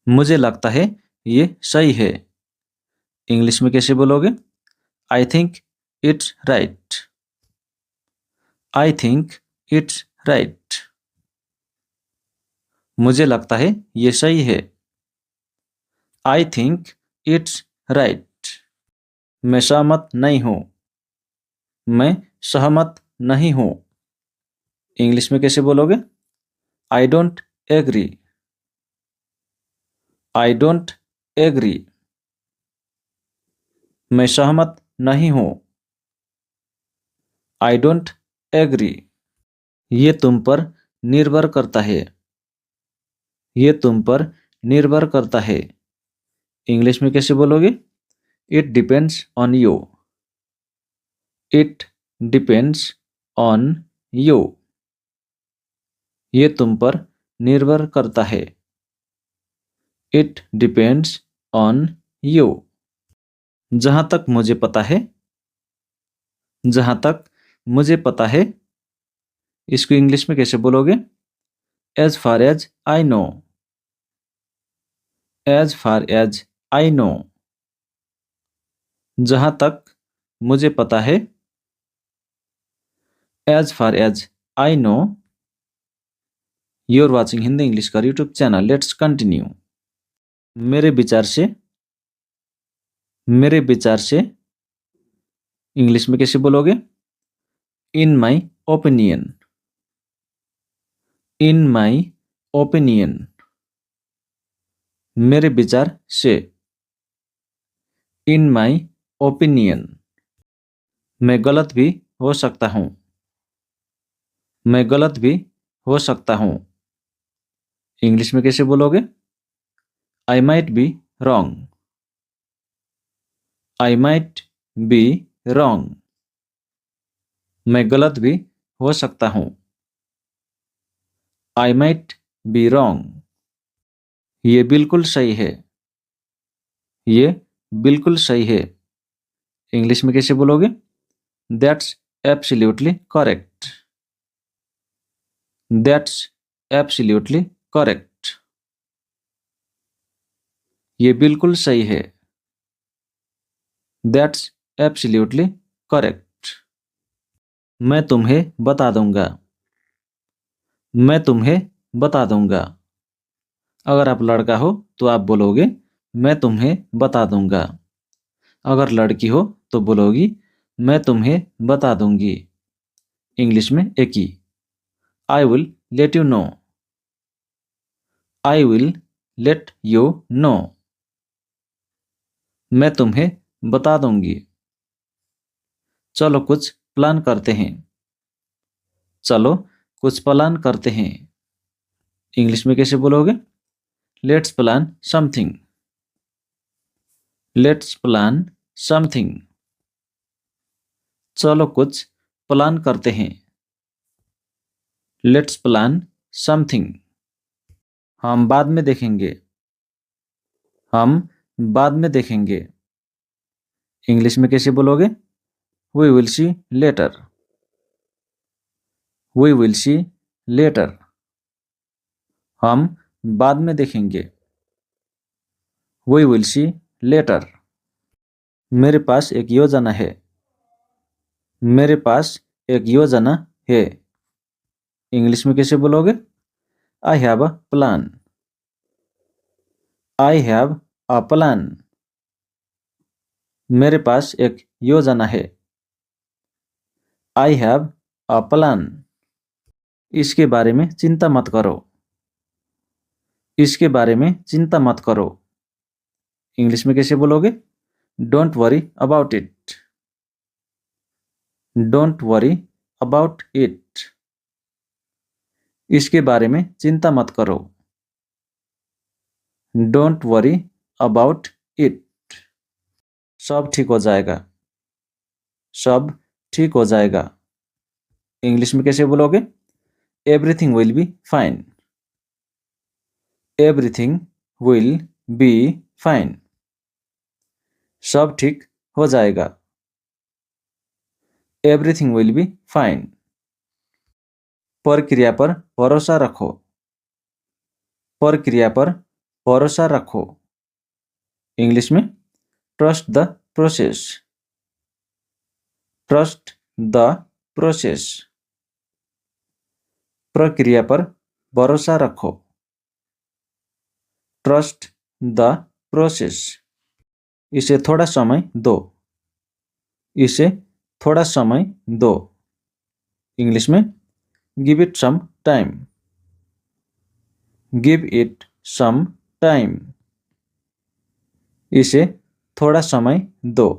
मुझे लगता है ये सही है। इंग्लिश में कैसे बोलोगे? I think it's right. I think it's right. मुझे लगता है ये सही है। I think it's right. मैं सहमत नहीं हूँ। मैं सहमत नहीं हूँ। इंग्लिश में कैसे बोलोगे? I don't agree. I don't agree. मैं सहमत नहीं हूँ। I don't agree. ये तुम पर निर्भर करता है। ये तुम पर निर्भर करता है। इंग्लिश में कैसे बोलोगे? It depends on you. It depends on you. ये तुम पर निर्भर करता है। It depends on you. जहाँ तक मुझे पता है। जहाँ तक मुझे पता है। इसको इंग्लिश में कैसे बोलोगे? As far as I know. As far as I know. जहाँ तक मुझे पता है। As far as I know. You are watching Hindi English का यूट्यूब चैनल। Let's continue. मेरे विचार से। मेरे विचार से इंग्लिश में कैसे बोलोगे? In my opinion. In my opinion. मेरे विचार से। In my opinion. मैं गलत भी हो सकता हूँ। मैं गलत भी हो सकता हूँ। इंग्लिश में कैसे बोलोगे? I might be wrong. I might be wrong. मैं गलत भी हो सकता हूँ। I might be wrong. ये बिल्कुल सही है। ये बिल्कुल सही है। इंग्लिश में कैसे बोलोगे? That's absolutely correct. That's absolutely correct. ये बिल्कुल सही है। That's absolutely correct. मैं तुम्हें बता दूंगा। मैं तुम्हें बता दूंगा। अगर आप लड़का हो तो आप बोलोगे मैं तुम्हें बता दूंगा। अगर लड़की हो तो बोलोगी मैं तुम्हें बता दूंगी। इंग्लिश में एक ही। I will let you know. I will let you know. मैं तुम्हें बता दूंगी। चलो कुछ प्लान करते हैं। चलो कुछ प्लान करते हैं। इंग्लिश में कैसे बोलोगे? Let's plan something. Let's plan something. चलो कुछ प्लान करते हैं। Let's plan something. हम बाद में देखेंगे। हम बाद में देखेंगे। इंग्लिश में कैसे बोलोगे? We will see later. We will see later. हम बाद में देखेंगे। We will see later. मेरे पास एक योजना है। मेरे पास एक योजना है। इंग्लिश में कैसे बोलोगे? I have a plan. I have a plan. मेरे पास एक योजना है। I have a plan. इसके बारे में चिंता मत करो। इसके बारे में चिंता मत करो। इंग्लिश में कैसे बोलोगे? Don't worry about it. Don't worry about it. इसके बारे में चिंता मत करो। Don't worry about it. सब ठीक हो जाएगा। सब ठीक हो जाएगा। इंग्लिश में कैसे बोलोगे? Everything will be fine. Everything will be fine. सब ठीक हो जाएगा। Everything will be fine. प्रक्रिया पर भरोसा रखो। प्रक्रिया पर भरोसा रखो। इंग्लिश में trust the process. Trust the process. प्रक्रिया पर भरोसा रखो। Trust the process. इसे थोड़ा समय दो। इसे थोड़ा समय दो। इंग्लिश में give it some time. Give it some time. इसे थोड़ा समय दो।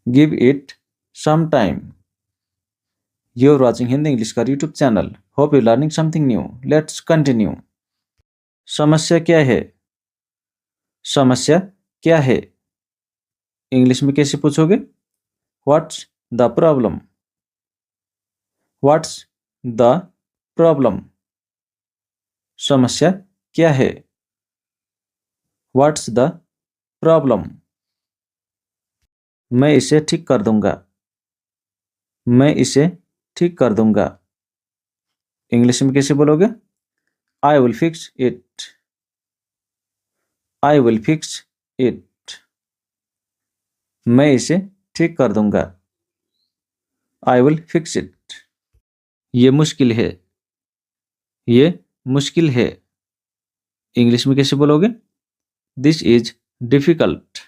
Give it some time. You are watching Hindi English का YouTube channel. Hope you learning something new. Let's continue. समस्या क्या है? समस्या क्या है? इंग्लिश में कैसे पूछोगे? What's the problem? What's the problem? समस्या क्या है? What's the problem? मैं इसे ठीक कर दूंगा। मैं इसे ठीक कर दूंगा। इंग्लिश में कैसे बोलोगे? I will fix it. I will fix it. मैं इसे ठीक कर दूंगा। I will fix it. ये मुश्किल है। ये मुश्किल है। इंग्लिश में कैसे बोलोगे? This is difficult.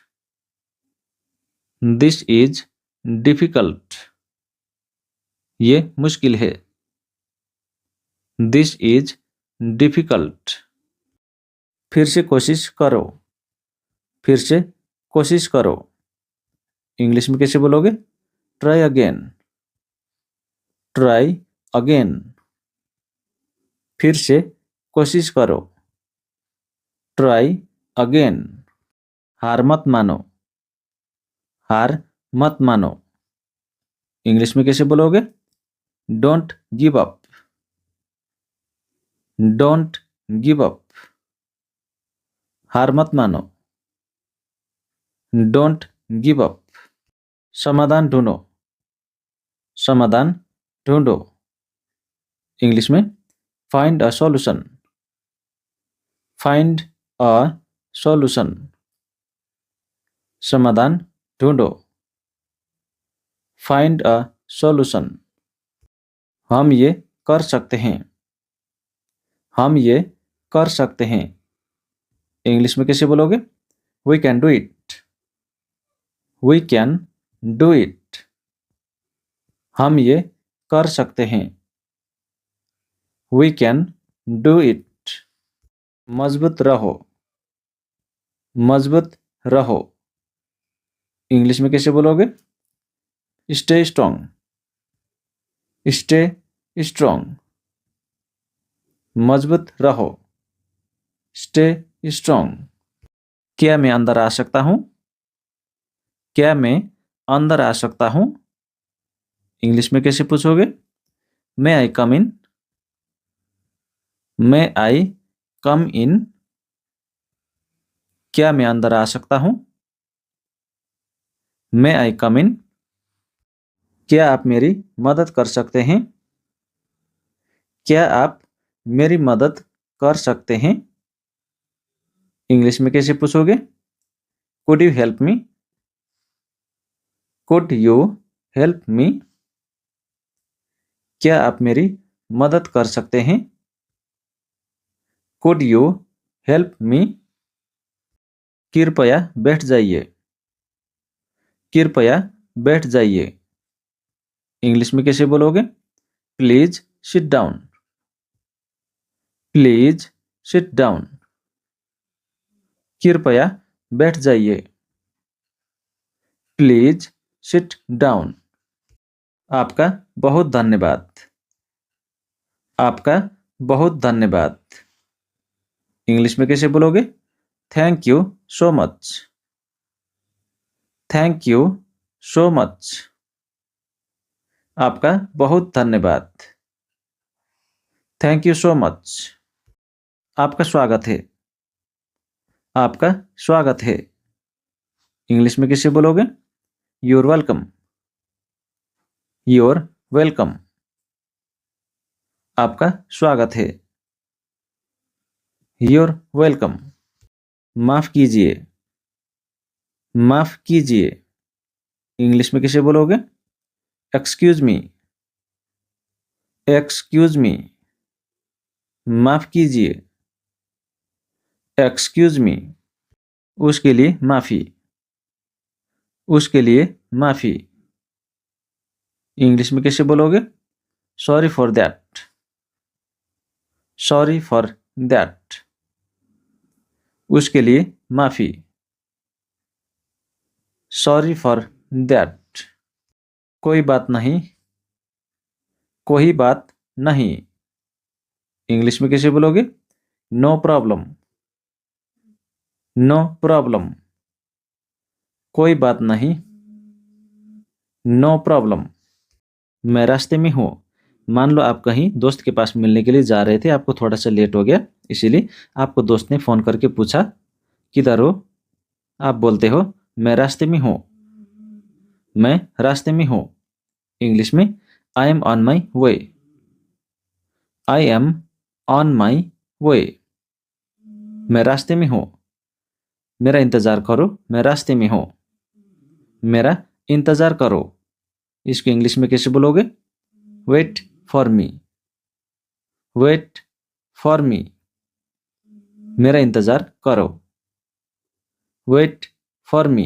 This is difficult. ये मुश्किल है। This is difficult. फिर से कोशिश करो। फिर से कोशिश करो। इंग्लिश में कैसे बोलोगे? Try again. Try again. फिर से कोशिश करो। Try again. हार मत मानो। हार मत मानो। इंग्लिश में कैसे बोलोगे? Don't give up. Don't give up. हार मत मानो। Don't give up. समाधान ढूंढो। समाधान ढूंढो। इंग्लिश में find a solution. Find a solution. समाधान ढूंढो। Find a solution. हम ये कर सकते हैं। हम ये कर सकते हैं। इंग्लिश में कैसे बोलोगे? We can do it. We can do it. हम ये कर सकते हैं। We can do it. मजबूत रहो। मजबूत रहो। इंग्लिश में कैसे बोलोगे? Stay strong. Stay strong. मजबूत रहो। Stay strong. क्या मैं अंदर आ सकता हूँ? क्या मैं अंदर आ सकता हूँ? इंग्लिश में कैसे पूछोगे? May I come in? May I come in? क्या मैं अंदर आ सकता हूँ? May I come in? क्या आप मेरी मदद कर सकते हैं? क्या आप मेरी मदद कर सकते हैं? इंग्लिश में कैसे पूछोगे? Could you help me? Could you help me? क्या आप मेरी मदद कर सकते हैं? Could you help me? कृपया बैठ जाइए। कृपया बैठ जाइए। इंग्लिश में कैसे बोलोगे? Please sit down. Please sit down. कृपया बैठ जाइए। Please sit down. आपका बहुत धन्यवाद। आपका बहुत धन्यवाद। इंग्लिश में कैसे बोलोगे? Thank you so much. Thank you so much. आपका बहुत धन्यवाद। Thank you so much. आपका स्वागत है। आपका स्वागत है। इंग्लिश में कैसे बोलोगे? You're welcome. You're welcome. आपका स्वागत है। Your welcome. माफ कीजिए, माफ कीजिए। इंग्लिश में कैसे बोलोगे? Excuse me, excuse me. माफ कीजिए, एक्सक्यूज मी। उसके लिए माफी, उसके लिए माफी। इंग्लिश में कैसे बोलोगे? Sorry for that, sorry for that. उसके लिए माफी, सॉरी फॉर दैट। कोई बात नहीं, कोई बात नहीं। इंग्लिश में कैसे बोलोगे? No problem, no problem. कोई बात नहीं, नो प्रॉब्लम। मैं रास्ते में हूँ। मान लो आप कहीं दोस्त के पास मिलने के लिए जा रहे थे, आपको थोड़ा सा लेट हो गया, इसीलिए आपको दोस्त ने फ़ोन करके पूछा किधर हो? आप बोलते हो मैं रास्ते में हूँ, मैं रास्ते में हूँ। इंग्लिश में I am on my way, I am on my way. मैं रास्ते में हूँ, मेरा इंतज़ार करो, मैं रास्ते में हूँ। मेरा इंतज़ार करो। इसको इंग्लिश में कैसे बोलोगे? Wait for me, wait for me. मेरा इंतज़ार करो, वेट फॉर मी।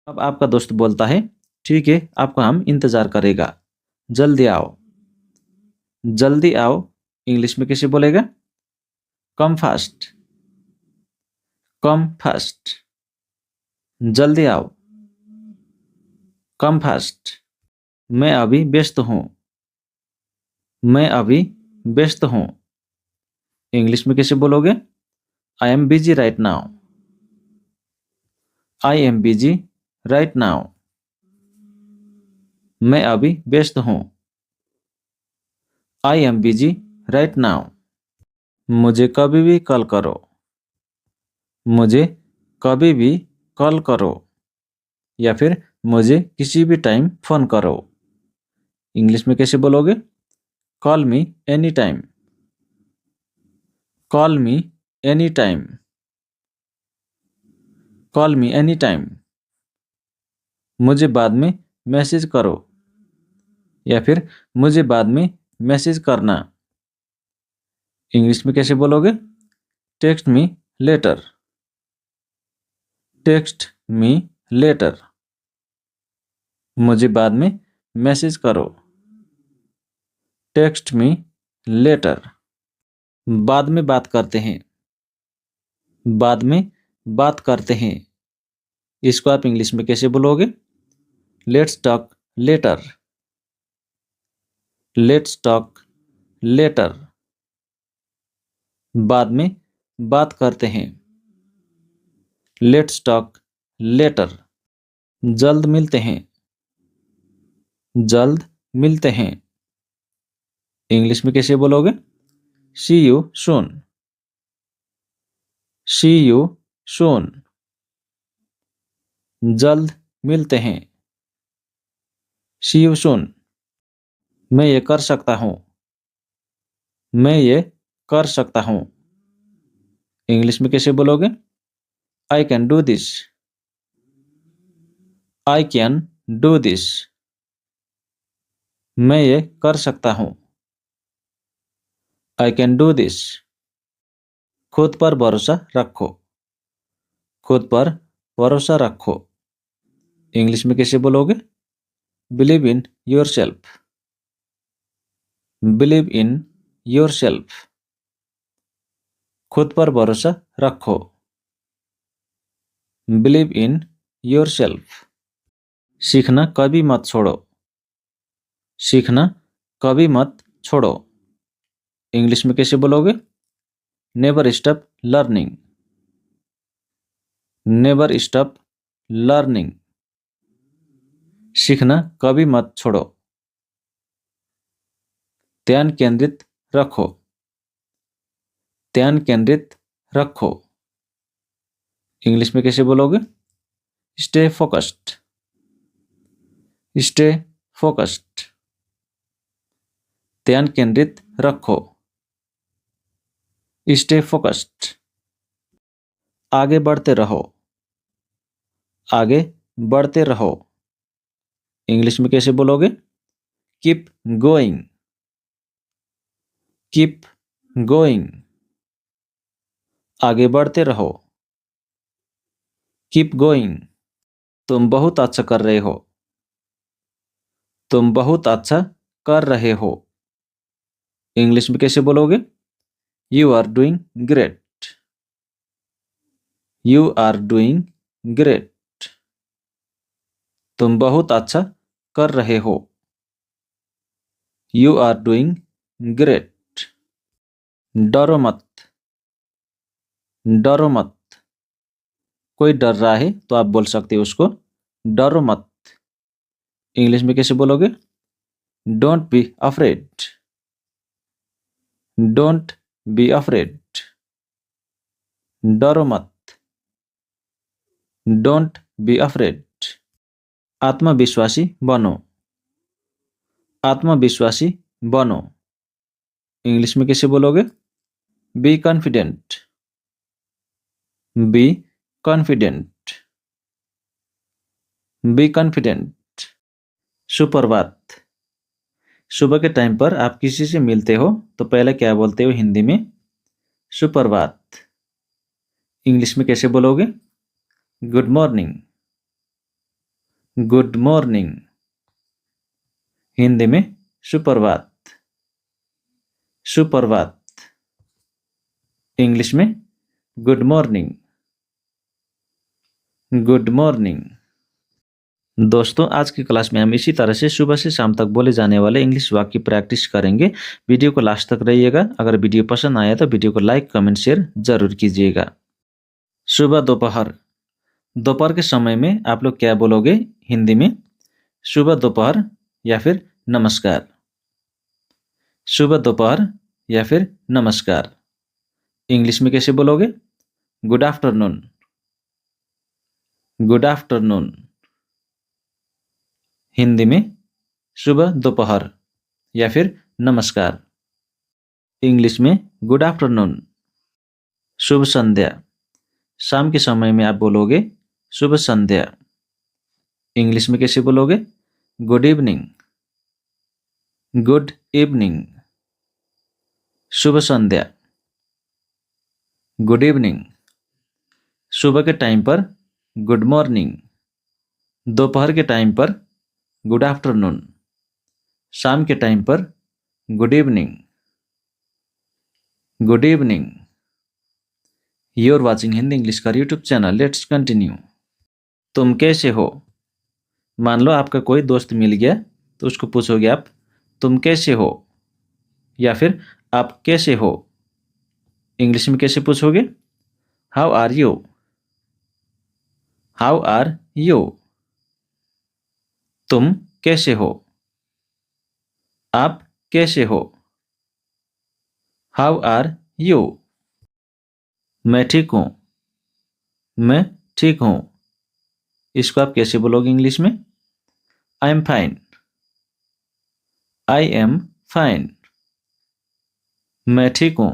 अब आपका दोस्त बोलता है ठीक है, आपका हम इंतज़ार करेगा, जल्दी आओ। जल्दी आओ इंग्लिश में कैसे बोलेगा? Come fast, come fast. जल्दी आओ, कम फास्ट। मैं अभी व्यस्त हूँ, मैं अभी व्यस्त हूँ। इंग्लिश में कैसे बोलोगे? I am busy right now, I am busy right now. मैं अभी व्यस्त हूँ, I am busy right now. मुझे कभी भी कॉल करो, मुझे कभी भी कॉल करो। या फिर मुझे किसी भी टाइम फ़ोन करो। इंग्लिश में कैसे बोलोगे? Call me any time, call me any time. Call me any time. मुझे बाद में मैसेज करो। या फिर मुझे बाद में मैसेज करना। इंग्लिश में कैसे बोलोगे? Text me later, text me later. मुझे बाद में मैसेज करो, टेक्स्ट मी लेटर। बाद में बात करते हैं, बाद में बात करते हैं। इसको आप इंग्लिश में कैसे बोलोगे? Let's talk later, let's talk later. बाद में बात करते हैं, लेट्स टॉक लेटर। जल्द मिलते हैं, जल्द मिलते हैं। इंग्लिश में कैसे बोलोगे? See you soon, see you soon. जल्द मिलते हैं, सी यू सून। मैं ये कर सकता हूँ, मैं ये कर सकता हूँ। इंग्लिश में कैसे बोलोगे? I can do this, I can do this. मैं ये कर सकता हूँ, आई कैन डू दिस। खुद पर भरोसा रखो, खुद पर भरोसा रखो। इंग्लिश में कैसे बोलोगे? Believe in your self, believe in your self. खुद पर भरोसा रखो, बिलीव इन योर सेल्फ। सीखना कभी मत छोड़ो, सीखना कभी मत छोड़ो। इंग्लिश में कैसे बोलोगे? Never stop learning, never stop learning. सीखना कभी मत छोड़ो। ध्यान केंद्रित रखो, ध्यान केंद्रित रखो। इंग्लिश में कैसे बोलोगे? Stay focused, stay focused. ध्यान केंद्रित रखो, स्टे फोकस्ड। आगे बढ़ते रहो। आगे बढ़ते रहो। इंग्लिश में कैसे बोलोगे? Keep going. Keep going. आगे बढ़ते रहो। Keep going. तुम बहुत अच्छा कर रहे हो। तुम बहुत अच्छा कर रहे हो। इंग्लिश में कैसे बोलोगे? You are doing great. You are doing great. तुम बहुत अच्छा कर रहे हो। You are doing great. डरो मत। डरो मत। कोई डर रहा है तो आप बोल सकते हो उसको डरो मत। इंग्लिश में कैसे बोलोगे? Don't be afraid. Don't be afraid. डरो मत। Don't be afraid. आत्मविश्वासी बनो। आत्मविश्वासी बनो। इंग्लिश में कैसे बोलोगे? Be confident. Be confident. Be confident. सुप्रभात। सुबह के टाइम पर आप किसी से मिलते हो तो पहले क्या बोलते हो हिंदी में? सुप्रभात। इंग्लिश में कैसे बोलोगे? Good morning. Good morning. Hindi में सुप्रभात। सुप्रभात। इंग्लिश में गुड मॉर्निंग। Good morning. दोस्तों, आज की क्लास में हम इसी तरह से सुबह से शाम तक बोले जाने वाले इंग्लिश वाक्य प्रैक्टिस करेंगे। वीडियो को लास्ट तक रहिएगा। अगर वीडियो पसंद आया तो वीडियो को लाइक, कमेंट, शेयर जरूर कीजिएगा। सुबह, दोपहर। दोपहर के समय में आप लोग क्या बोलोगे हिंदी में? सुबह, दोपहर या फिर नमस्कार। सुबह, दोपहर या फिर नमस्कार। इंग्लिश में कैसे बोलोगे? Good afternoon. Good afternoon. Hindi में सुबह, दोपहर या फिर नमस्कार। इंग्लिश में गुड आफ्टरनून। शुभ संध्या। शाम के समय में आप बोलोगे शुभ संध्या। इंग्लिश में कैसे बोलोगे? Good evening. Good evening. शुभ संध्या। Good evening. सुबह के टाइम पर गुड मॉर्निंग। दोपहर के टाइम पर गुड आफ्टरनून। शाम के टाइम पर good evening. Good evening. You are watching Hindi English का यूट्यूब चैनल। Let's continue. तुम कैसे हो? मान लो आपका कोई दोस्त मिल गया तो उसको पूछोगे आप तुम कैसे हो या फिर आप कैसे हो। इंग्लिश में कैसे पूछोगे? How are you. How are you. तुम कैसे हो? आप कैसे हो? How are you. मैं ठीक हूँ। मैं ठीक हूँ। इसको आप कैसे बोलोगे इंग्लिश में? I am fine. I am fine. मैं ठीक हूँ।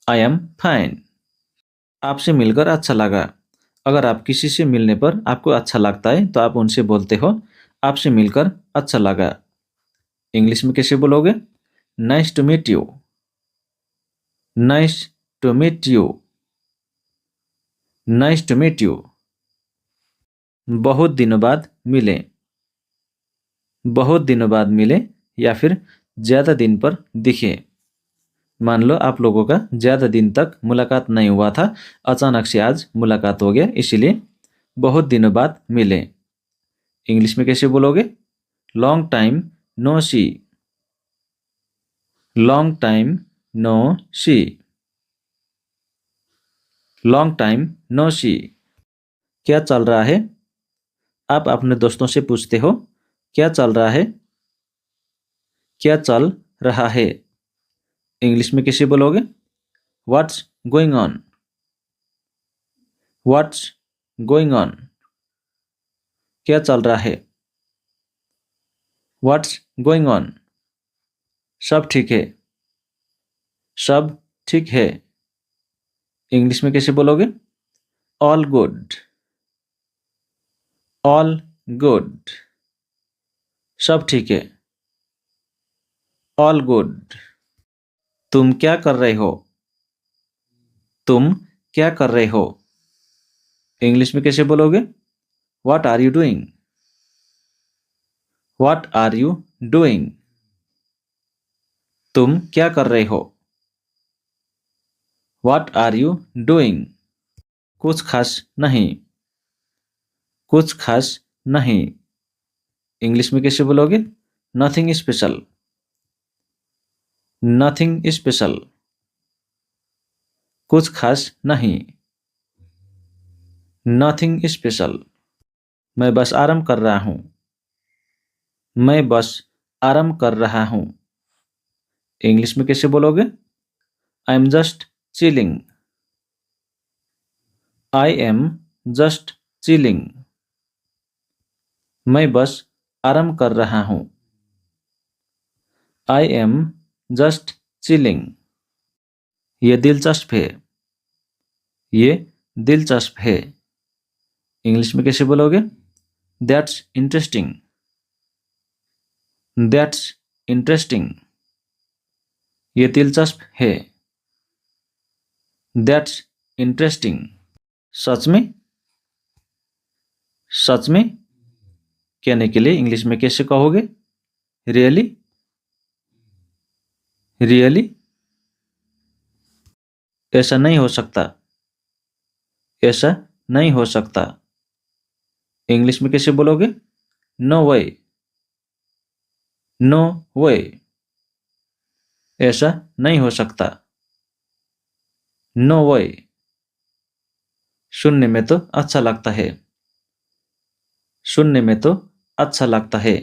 I am fine. आपसे मिलकर अच्छा लगा। अगर आप किसी से मिलने पर आपको अच्छा लगता है तो आप उनसे बोलते हो आपसे मिलकर अच्छा लगा। इंग्लिश में कैसे बोलोगे? Nice to meet you. Nice to meet you. Nice to meet you. बहुत दिनों बाद मिले। बहुत दिनों बाद मिले या फिर ज्यादा दिन पर दिखे। मान लो आप लोगों का ज्यादा दिन तक मुलाकात नहीं हुआ था, अचानक से आज मुलाकात हो गया, इसीलिए बहुत दिनों बाद मिले। इंग्लिश में कैसे बोलोगे? लॉन्ग टाइम नो सी। लॉन्ग टाइम नो सी। लॉन्ग टाइम नो सी। क्या चल रहा है? आप अपने दोस्तों से पूछते हो क्या चल रहा है? क्या चल रहा है। इंग्लिश में कैसे बोलोगे? What's going on. What's going on. क्या चल रहा है। What's going on. सब ठीक है। सब ठीक है। इंग्लिश में कैसे बोलोगे? All good. All good. सब ठीक है। All good. तुम क्या कर रहे हो? तुम क्या कर रहे हो? इंग्लिश में कैसे बोलोगे? What are you doing? What are you doing? तुम क्या कर रहे हो? What are you doing? कुछ खास नहीं। कुछ खास नहीं। इंग्लिश में कैसे बोलोगे? Nothing special. Nothing special. कुछ खास नहीं। Nothing special. मैं बस आराम कर रहा हूँ। मैं बस आराम कर रहा हूँ। इंग्लिश में कैसे बोलोगे? I am just chilling. I am just chilling. मैं बस आराम कर रहा हूँ। I am just chilling. ये दिलचस्प है। ये दिलचस्प है। इंग्लिश में कैसे बोलोगे? That's interesting. That's interesting. ये दिलचस्प है। That's interesting. सच में? सच में कहने के लिए इंग्लिश में कैसे कहोगे? रियली? रियली? ऐसा नहीं हो सकता। ऐसा नहीं हो सकता। इंग्लिश में कैसे बोलोगे? नो वे। नो वे। ऐसा नहीं हो सकता। नो वे। सुनने में तो अच्छा लगता है। सुनने में तो अच्छा लगता है।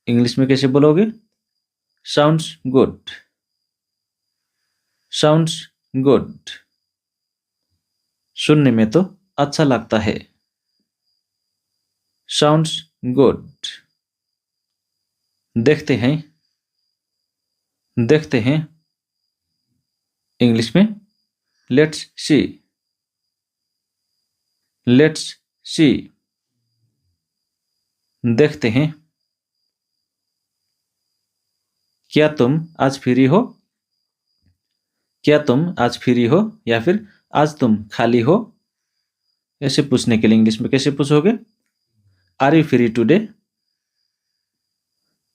इंग्लिश में कैसे बोलोगे? Sounds good. Sounds good. सुनने में तो अच्छा लगता है। Sounds good. देखते हैं। देखते हैं। इंग्लिश में लेट्स सी। Let's see. देखते हैं। क्या तुम आज फ्री हो? क्या तुम आज फ्री हो या फिर आज तुम खाली हो? ऐसे पूछने के लिए इंग्लिश में कैसे पूछोगे? Are you free today?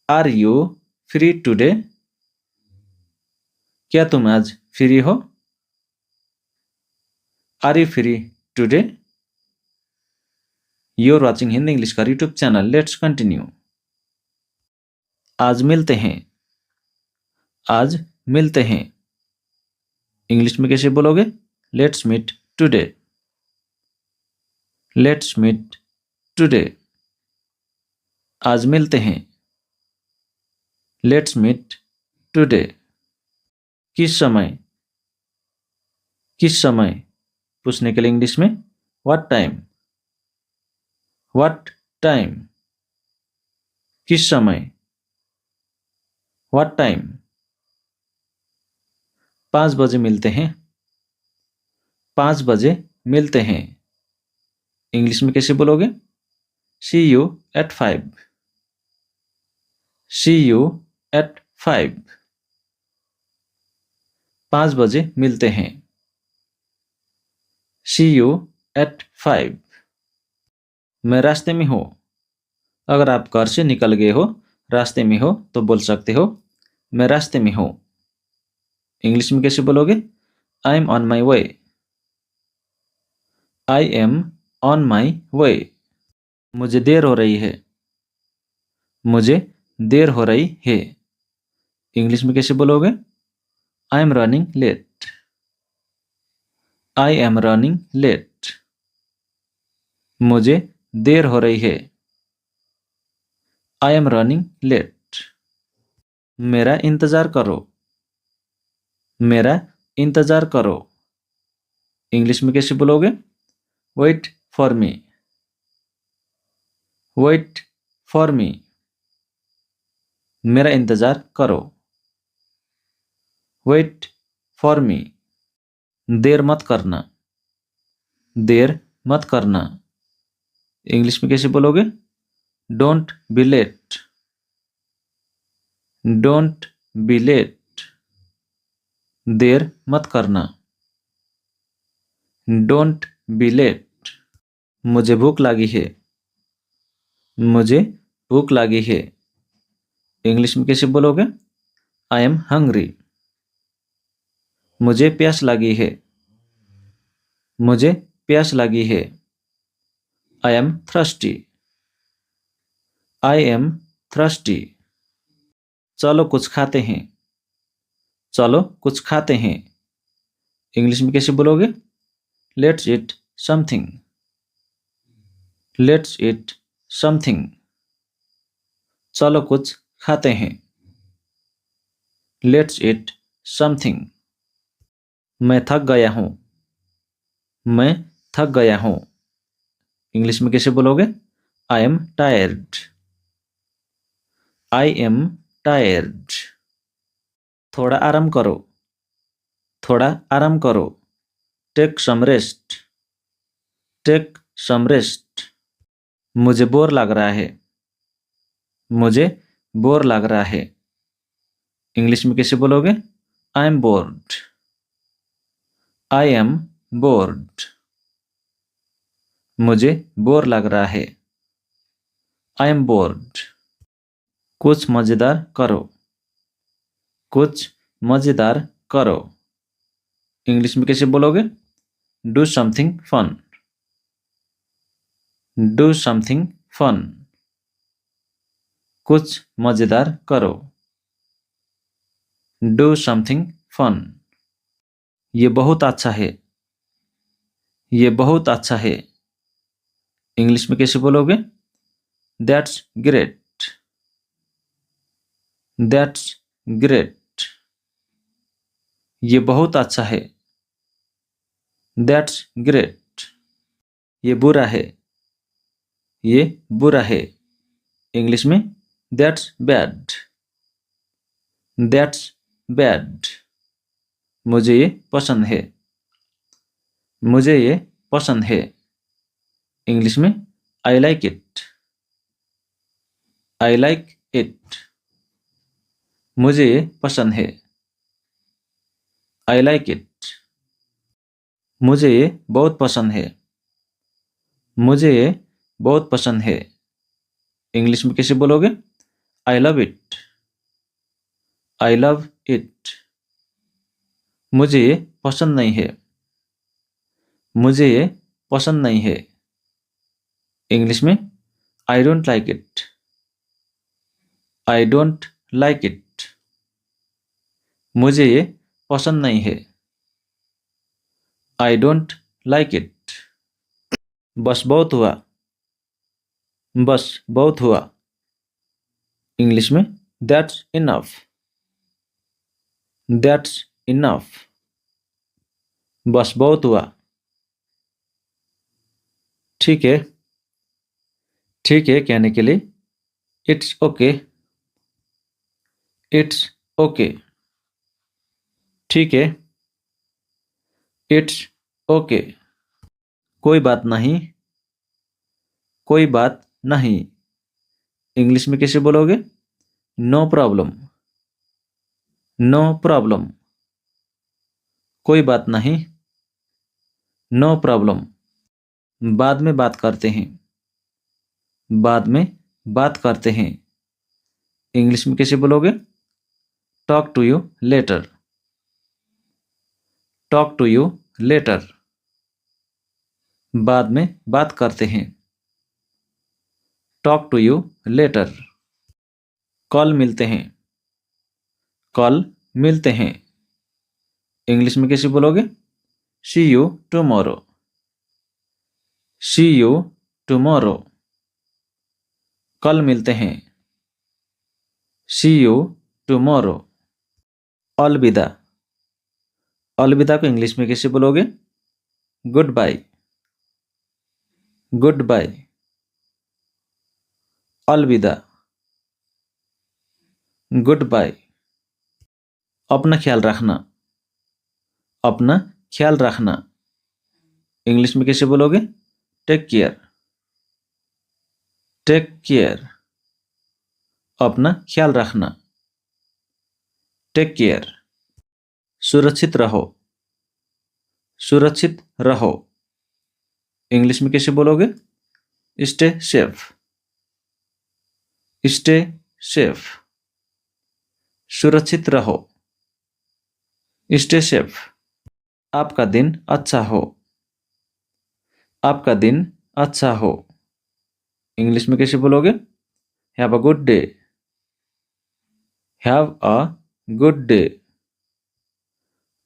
Are you free today? क्या तुम आज फ्री हो? Are you free today? You are watching Hindi English का यूट्यूब चैनल। Let's continue. आज मिलते हैं। आज मिलते हैं। इंग्लिश में कैसे बोलोगे? Let's meet today. Let's meet today. आज मिलते हैं। Let's meet today. किस समय? किस समय पूछने के लिए इंग्लिश में व्हाट टाइम। What time. किस समय? What time. 5 बजे मिलते हैं। 5 बजे मिलते हैं। इंग्लिश में कैसे बोलोगे? See you at 5। See you at 5। 5 बजे मिलते हैं। See you at 5। मैं रास्ते में हूँ। अगर आप घर से निकल गए हो, रास्ते में हो, तो बोल सकते हो मैं रास्ते में हूँ। इंग्लिश में कैसे बोलोगे? I am on my way. I am on my way. मुझे देर हो रही है। मुझे देर हो रही है। इंग्लिश में कैसे बोलोगे? I am running late. I am running late. मुझे देर हो रही है। I am running late. मेरा इंतजार करो। मेरा इंतजार करो। इंग्लिश में कैसे बोलोगे? Wait for me. Wait for me. मेरा इंतजार करो। वेट फॉर मी। देर मत करना, देर मत करना। इंग्लिश में कैसे बोलोगे? Don't be late, don't be late. देर मत करना, डोंट बी लेट। मुझे भूख लगी है, मुझे भूख लगी है। इंग्लिश में कैसे बोलोगे? I am hungry. मुझे प्यास लगी है, मुझे प्यास लगी है। I M thirsty, I am thirsty. चलो कुछ खाते हैं, चलो कुछ खाते हैं। इंग्लिश में कैसे बोलोगे? Let's eat something, let's eat something. चलो कुछ खाते हैं, लेट्स ईट समथिंग। मैं थक गया हूँ, मैं थक गया हूँ। इंग्लिश में कैसे बोलोगे? I am tired, I am tired. थोड़ा आराम करो, थोड़ा आराम करो। Take some rest, take some rest. मुझे बोर लग रहा है, मुझे बोर लग रहा है। इंग्लिश में कैसे बोलोगे? I M board, I am board. मुझे बोर लग रहा है, आई एम बोर्ड। कुछ मज़ेदार करो, कुछ मज़ेदार करो। इंग्लिश में कैसे बोलोगे? Do something fun, do something fun. कुछ मज़ेदार करो, डू समथिंग फन। ये बहुत अच्छा है, ये बहुत अच्छा है। इंग्लिश में कैसे बोलोगे? That's great, that's great. ये बहुत अच्छा है, दैट्स ग्रेट। ये बुरा है, ये बुरा है। इंग्लिश में दैट्स बैड, दैट्स बैड। मुझे ये पसंद है, मुझे ये पसंद है। इंग्लिश में I like it, I like it. मुझे ये पसंद है, आई लाइक इट। मुझे ये बहुत पसंद है, मुझे ये बहुत पसंद है। इंग्लिश में कैसे बोलोगे? I love it, I love it. मुझे ये पसंद नहीं है, मुझे ये पसंद नहीं है। इंग्लिश में I don't like it, I don't like it. मुझे ये पसंद नहीं है, आई डोंट लाइक इट। बस बहुत हुआ, बस बहुत हुआ। इंग्लिश में दैट्स इनफ, दैट्स इनफ। बस बहुत हुआ। ठीक है, ठीक है कहने के लिए इट्स ओके, इट्स ओके। ठीक है, इट्स ओके। कोई बात नहीं, कोई बात नहीं। इंग्लिश में कैसे बोलोगे? No problem, no problem. कोई बात नहीं, नो प्रॉब्लम। बाद में बात करते हैं, बाद में बात करते हैं। इंग्लिश में कैसे बोलोगे? Talk to you later, talk to you later. बाद में बात करते हैं, टॉक टू यू लेटर। कल मिलते हैं, कल मिलते हैं। इंग्लिश में कैसे बोलोगे? See you tomorrow, see you tomorrow. कल मिलते हैं, सी यू टुमारो। अलविदा, अलविदा को इंग्लिश में कैसे बोलोगे? Goodbye, goodbye. अलविदा, गुड बाय। अपना ख्याल रखना, अपना ख्याल रखना। इंग्लिश में कैसे बोलोगे? Take care. Take care. अपना ख्याल रखना। Take care. सुरक्षित रहो। सुरक्षित रहो। इंग्लिश में कैसे बोलोगे? Stay safe. Stay safe. सुरक्षित रहो। Stay safe. आपका दिन अच्छा हो। आपका दिन अच्छा हो। इंग्लिश में कैसे बोलोगे? Have a good day. Have a good day.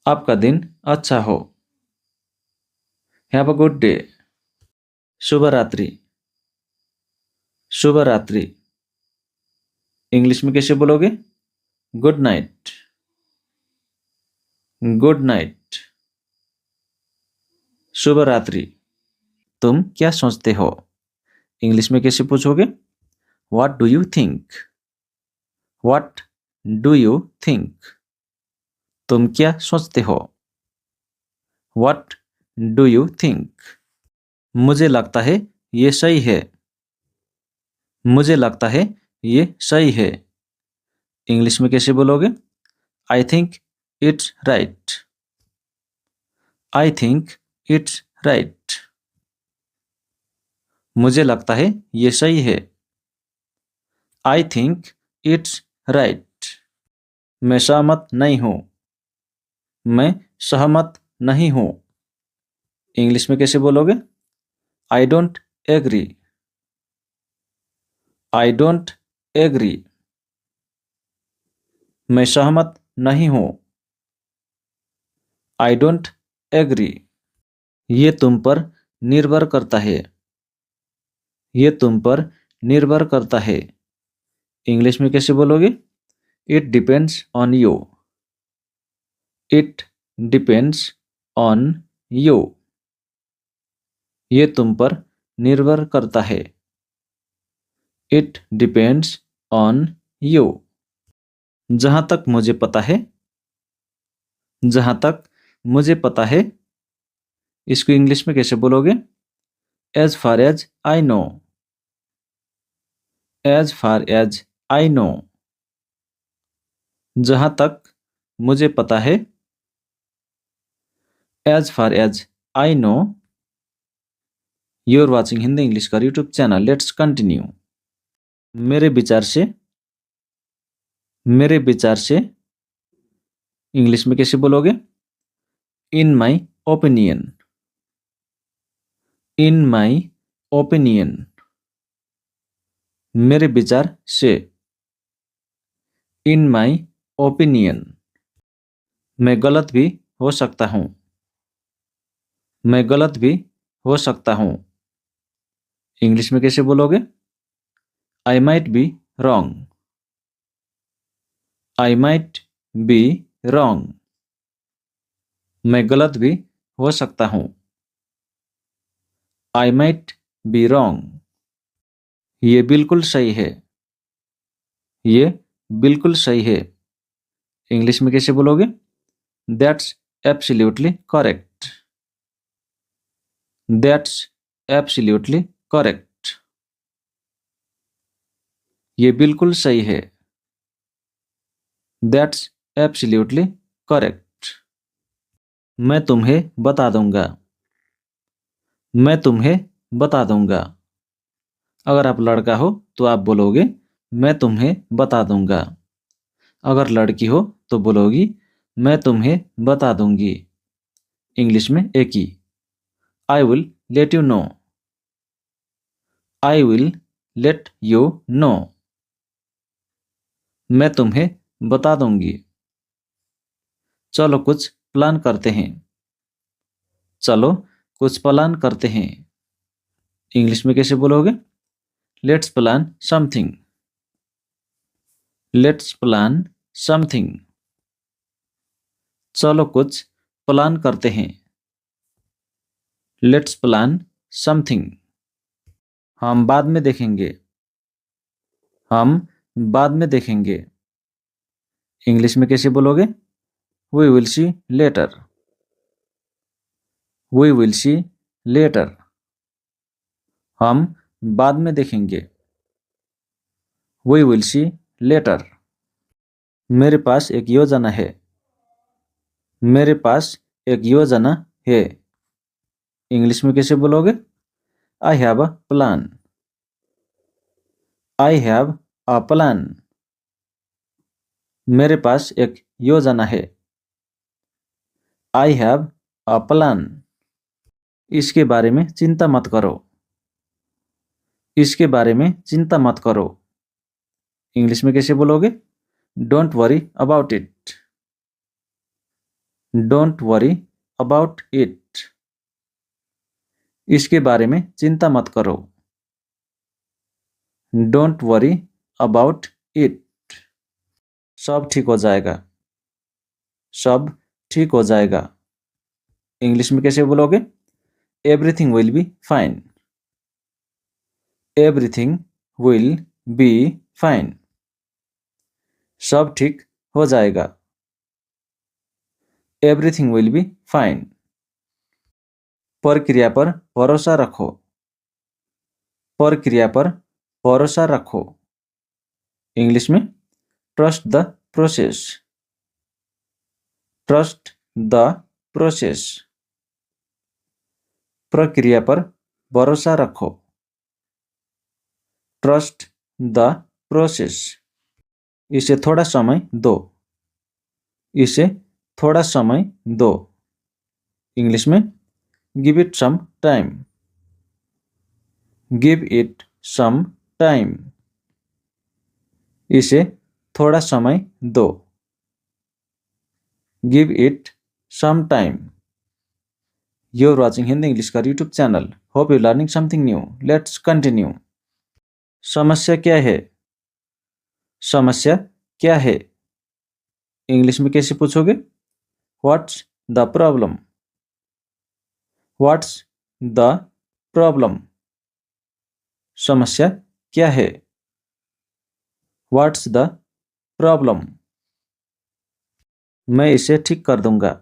आपका दिन अच्छा हो। Have a good day. शुभ रात्रि। शुभ रात्रि। इंग्लिश में कैसे बोलोगे? Good night. Good night. शुभ रात्रि। तुम क्या सोचते हो? इंग्लिश में कैसे पूछोगे? What do you think? What do you think? तुम क्या सोचते हो? What do you think? मुझे लगता है ये सही है। मुझे लगता है ये सही है। इंग्लिश में कैसे बोलोगे? I think it's right. I think it's right. मुझे लगता है ये सही है। I think it's right. मैं सहमत नहीं हूँ। मैं सहमत नहीं हूँ। इंग्लिश में कैसे बोलोगे? I don't agree. I don't agree. मैं सहमत नहीं हूँ। I don't agree. ये तुम पर निर्भर करता है। ये तुम पर निर्भर करता है। इंग्लिश में कैसे बोलोगे? It depends on you. It depends on you. ये तुम पर निर्भर करता है। It depends on you. जहां तक मुझे पता है। जहां तक मुझे पता है। इसको इंग्लिश में कैसे बोलोगे? As far as I know. As far as I know. जहां तक मुझे पता है। As far as I know. You are watching Hindi English का यूट्यूब चैनल। Let's continue. मेरे विचार से। मेरे विचार से। इंग्लिश में कैसे बोलोगे? In my opinion. In my opinion. मेरे विचार से। In my opinion. मैं गलत भी हो सकता हूँ। मैं गलत भी हो सकता हूँ। इंग्लिश में कैसे बोलोगे? I might be wrong. I might be wrong. मैं गलत भी हो सकता हूँ। I might be wrong. ये बिल्कुल सही है। ये बिल्कुल सही है। इंग्लिश में कैसे बोलोगे? That's absolutely correct. That's absolutely correct. ये बिल्कुल सही है। That's absolutely correct. मैं तुम्हें बता दूंगा। मैं तुम्हें बता दूंगा। अगर आप लड़का हो तो आप बोलोगे मैं तुम्हें बता दूंगा। अगर लड़की हो तो बोलोगी मैं तुम्हें बता दूंगी। इंग्लिश में एक ही। I will let you know. I will let you know. मैं तुम्हें बता दूंगी। चलो कुछ प्लान करते हैं। चलो कुछ प्लान करते हैं। इंग्लिश में कैसे बोलोगे? Let's plan something. Let's plan something. चलो कुछ प्लान करते हैं। Let's plan something. हम बाद में देखेंगे। हम बाद में देखेंगे। इंग्लिश में कैसे बोलोगे? We will see later. We will see later, हम बाद में देखेंगे। We will see later. मेरे पास एक योजना है, मेरे पास एक योजना है। इंग्लिश में कैसे बोलोगे? I have a plan, I have a plan. मेरे पास एक योजना है, आई हैव अ प्लान। इसके बारे में चिंता मत करो, इसके बारे में चिंता मत करो। इंग्लिश में कैसे बोलोगे? Don't worry about it, don't worry about it. इसके बारे में चिंता मत करो, डोंट वरी अबाउट इट। सब ठीक हो जाएगा, सब ठीक हो जाएगा। इंग्लिश में कैसे बोलोगे? Everything will be fine, everything will be fine. सब ठीक हो जाएगा, एवरीथिंग विल बी फाइन। प्रक्रिया पर भरोसा रखो, प्रक्रिया पर भरोसा रखो। इंग्लिश में trust the process, trust the process. प्रक्रिया पर भरोसा रखो, ट्रस्ट द प्रोसेस। इसे थोड़ा समय दो, इसे थोड़ा समय दो। इंग्लिश में give it some time, give it some time. इसे थोड़ा समय दो, give it some time. You're watching Hindi English का YouTube channel. Hope you're learning something new. Let's continue. समस्या क्या है? समस्या क्या है? इंग्लिश में कैसे पूछोगे? What's the problem? What's the problem? समस्या क्या है? What's the problem? मैं इसे ठीक कर दूंगा,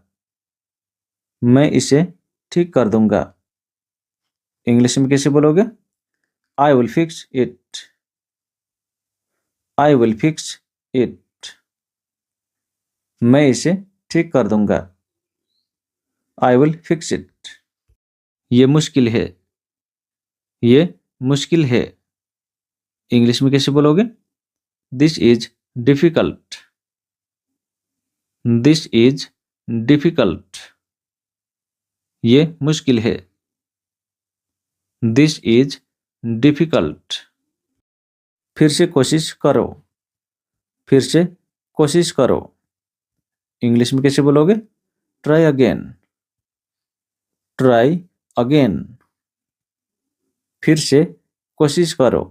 मैं इसे ठीक कर दूंगा। इंग्लिश में कैसे बोलोगे? I will fix it, I will fix it। मैं इसे ठीक कर दूंगा, I will fix it। ये मुश्किल है, ये मुश्किल है। इंग्लिश में कैसे बोलोगे? This is difficult, this is difficult. ये मुश्किल है, दिस इज डिफिकल्ट। फिर से कोशिश करो, फिर से कोशिश करो। इंग्लिश में कैसे बोलोगे? Try again, try again. फिर से कोशिश करो,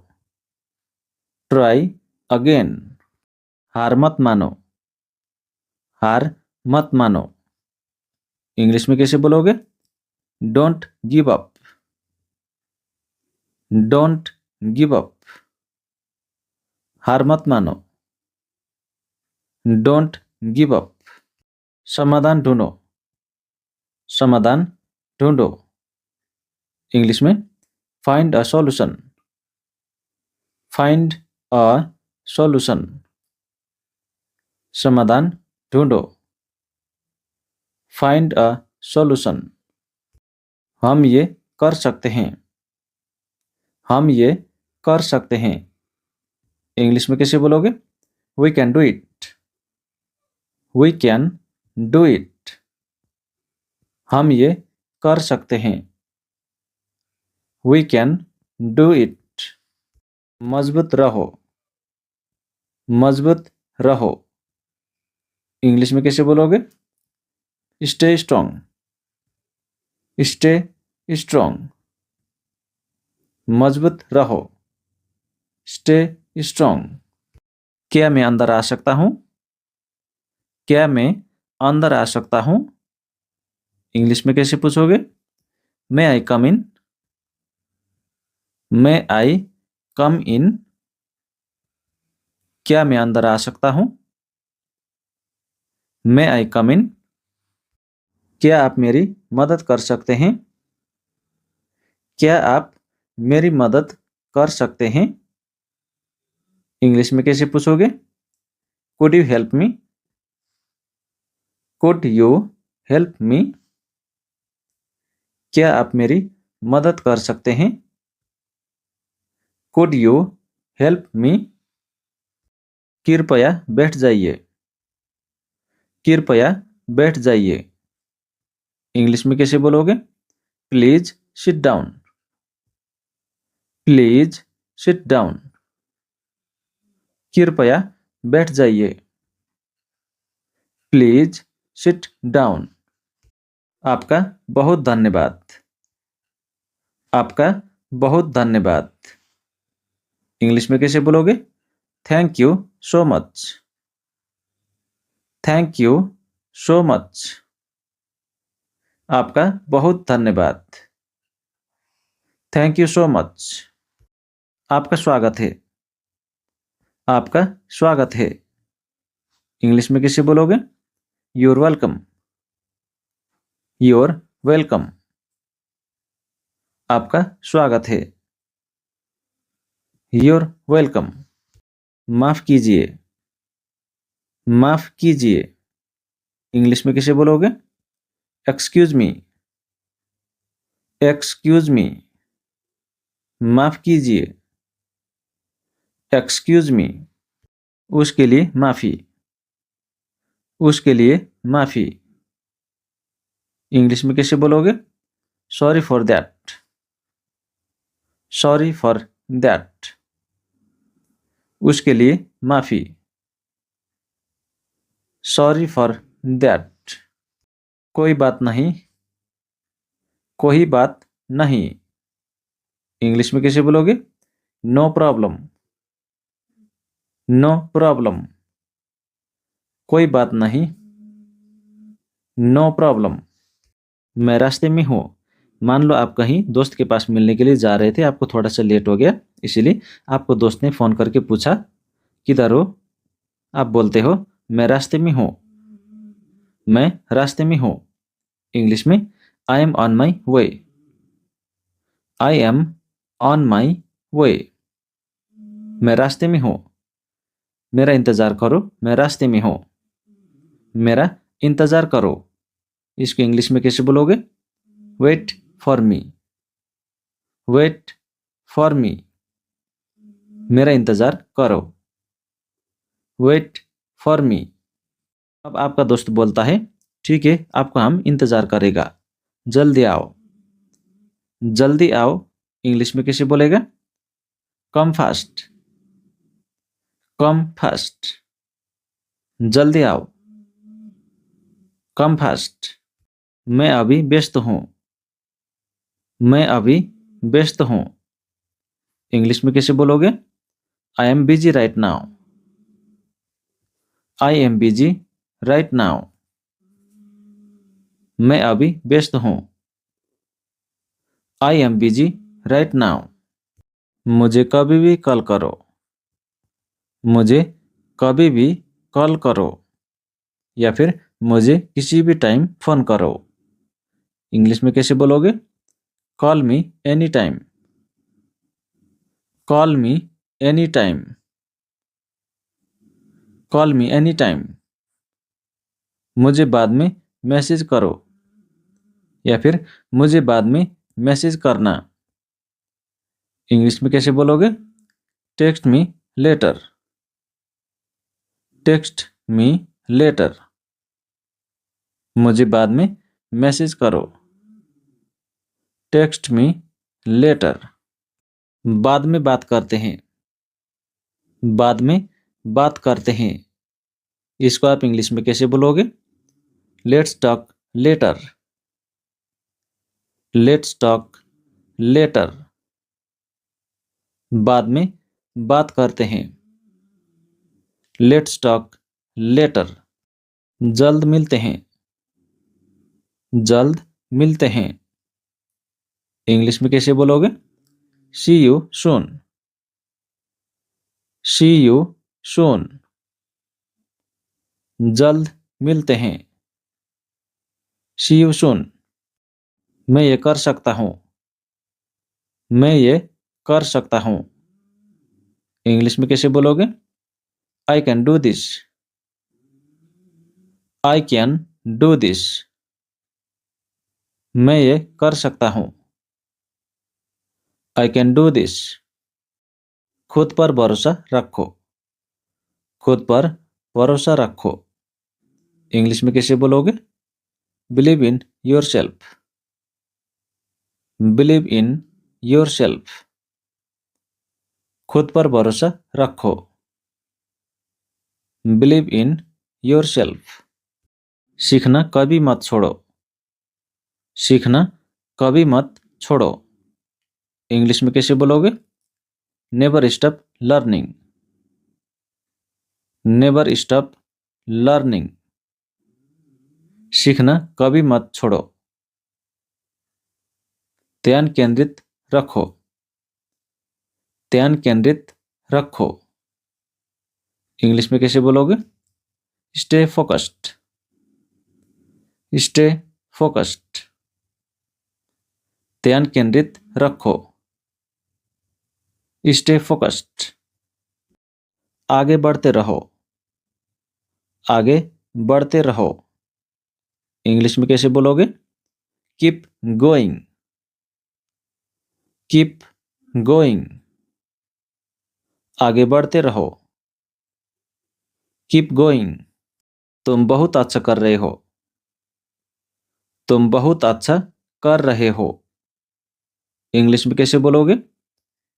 ट्राई अगेन। हार मत मानो, हार मत मानो। इंग्लिश में कैसे बोलोगे? Don't give up, don't give up. हार मत मानो, डोंट गिव अप। समाधान ढूंढो, समाधान ढूंढो। इंग्लिश में find a solution, find a solution. समाधान ढूंढो, फाइंड अ सॉल्यूशन। हम ये कर सकते हैं, हम ये कर सकते हैं। इंग्लिश में कैसे बोलोगे? We can do it, we can do it. हम ये कर सकते हैं, वी कैन डू इट। मजबूत रहो, मजबूत रहो। इंग्लिश में कैसे बोलोगे? Stay strong, stay strong. मजबूत रहो, स्टे स्ट्रॉन्ग। क्या मैं अंदर आ सकता हूँ? क्या मैं अंदर आ सकता हूँ? इंग्लिश में कैसे पूछोगे? मे आई कम इन, मे आई कम इन। क्या मैं अंदर आ सकता हूँ? मे आई कम इन। क्या आप मेरी मदद कर सकते हैं? क्या आप मेरी मदद कर सकते हैं? इंग्लिश में कैसे पूछोगे? Could you help me? Could you help me? क्या आप मेरी मदद कर सकते हैं? Could you help me? कृपया बैठ जाइए। कृपया बैठ जाइए। इंग्लिश में कैसे बोलोगे? Please sit down. Please sit down. कृपया बैठ जाइए। Please sit down. आपका बहुत धन्यवाद। आपका बहुत धन्यवाद। इंग्लिश में कैसे बोलोगे? Thank you so much. Thank you so much. आपका बहुत धन्यवाद। Thank you so much. आपका स्वागत है। आपका स्वागत है। इंग्लिश में कैसे बोलोगे? You're welcome. You're welcome. आपका स्वागत है। You're welcome. माफ कीजिए। माफ कीजिए। इंग्लिश में कैसे बोलोगे? Excuse me. Excuse me. माफ कीजिए। Excuse me. उसके लिए माफी। उसके लिए माफी। इंग्लिश में कैसे बोलोगे? Sorry for that. Sorry for that. उसके लिए माफी। Sorry for that. कोई बात नहीं। कोई बात नहीं। इंग्लिश में कैसे बोलोगे? No problem. No problem. कोई बात नहीं। No problem. मैं रास्ते में हूँ। मान लो आप कहीं दोस्त के पास मिलने के लिए जा रहे थे, आपको थोड़ा सा लेट हो गया, इसीलिए आपको दोस्त ने फ़ोन करके पूछा किधर हो? आप बोलते हो मैं रास्ते में हूँ। मैं रास्ते में हूँ। इंग्लिश में I am on my way. I am on my way. मैं रास्ते में हूँ। मेरा इंतज़ार करो, मैं रास्ते में हूँ। मेरा इंतज़ार करो। इसको इंग्लिश में कैसे बोलोगे? Wait for me. Wait for me. मेरा इंतज़ार करो। Wait for me. अब आपका दोस्त बोलता है ठीक है, आपका हम इंतज़ार करेगा। जल्दी आओ। जल्दी आओ। इंग्लिश में कैसे बोलेगा? Come fast. Come fast. जल्दी आओ। Come fast. मैं अभी व्यस्त हूँ। मैं अभी व्यस्त हूँ। इंग्लिश में कैसे बोलोगे? I am busy right now. I am busy right now. मैं अभी व्यस्त हूँ। I am busy right now. मुझे कभी भी कॉल करो। मुझे कभी भी कॉल करो। या फिर मुझे किसी भी टाइम फ़ोन करो। इंग्लिश में कैसे बोलोगे? Call me any time. Call me any time. Call me any time. मुझे बाद में मैसेज करो। या फिर मुझे बाद में मैसेज करना। इंग्लिश में कैसे बोलोगे? Text me later. Text me later. मुझे बाद में मैसेज करो। Text me later. बाद में बात करते हैं। बाद में बात करते हैं। इसको आप इंग्लिश में कैसे बोलोगे? Let's talk later. Let's talk later. बाद में बात करते हैं। Let's talk later. जल्द मिलते हैं। जल्द मिलते हैं। इंग्लिश में कैसे बोलोगे? See you soon. See you soon. जल्द मिलते हैं। See you soon. मैं ये कर सकता हूँ। मैं ये कर सकता हूँ। इंग्लिश में कैसे बोलोगे? I can do this. I can do this. मैं ये कर सकता हूँ। I can do this. खुद पर भरोसा रखो। खुद पर भरोसा रखो। इंग्लिश में कैसे बोलोगे? Believe in your self. Believe in your self. खुद पर भरोसा रखो। Believe in your self. सीखना कभी मत छोड़ो। सीखना कभी मत छोड़ो। इंग्लिश में कैसे बोलोगे? Never stop learning. Never stop learning. सीखना कभी मत छोड़ो। ध्यान केंद्रित रखो। ध्यान केंद्रित रखो। इंग्लिश में कैसे बोलोगे? Stay focused. Stay focused. ध्यान केंद्रित रखो। Stay focused. आगे बढ़ते रहो। आगे बढ़ते रहो। इंग्लिश में कैसे बोलोगे? Keep going. Keep going. आगे बढ़ते रहो। Keep going. तुम बहुत अच्छा कर रहे हो। तुम बहुत अच्छा कर रहे हो। इंग्लिश में कैसे बोलोगे?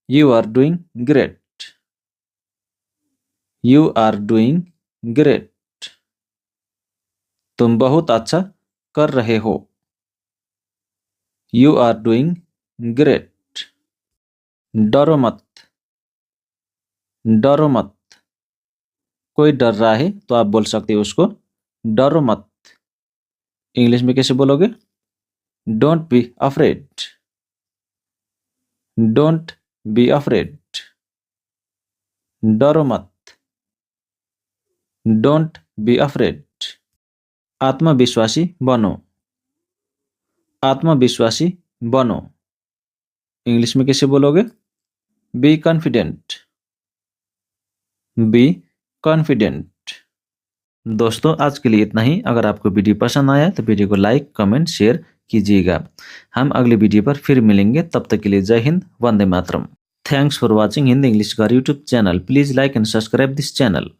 You are doing great. You are doing great. तुम बहुत अच्छा कर रहे हो। You are doing great. डरो मत। डरो मत। कोई डर रहा है तो आप बोल सकते हो उसको डरो मत। इंग्लिश में कैसे बोलोगे? Don't be afraid. Don't be afraid. डरो मत। Don't be afraid. आत्मविश्वासी बनो। आत्मविश्वासी बनो। इंग्लिश में कैसे बोलोगे? Be confident. Be confident. दोस्तों आज के लिए इतना ही। अगर आपको वीडियो पसंद आया तो वीडियो को लाइक कमेंट शेयर कीजिएगा। हम अगले वीडियो पर फिर मिलेंगे। तब तक के लिए जय हिंद, वंदे मातरम। Thanks for watching Hindi English का YouTube channel. Please like and subscribe this channel.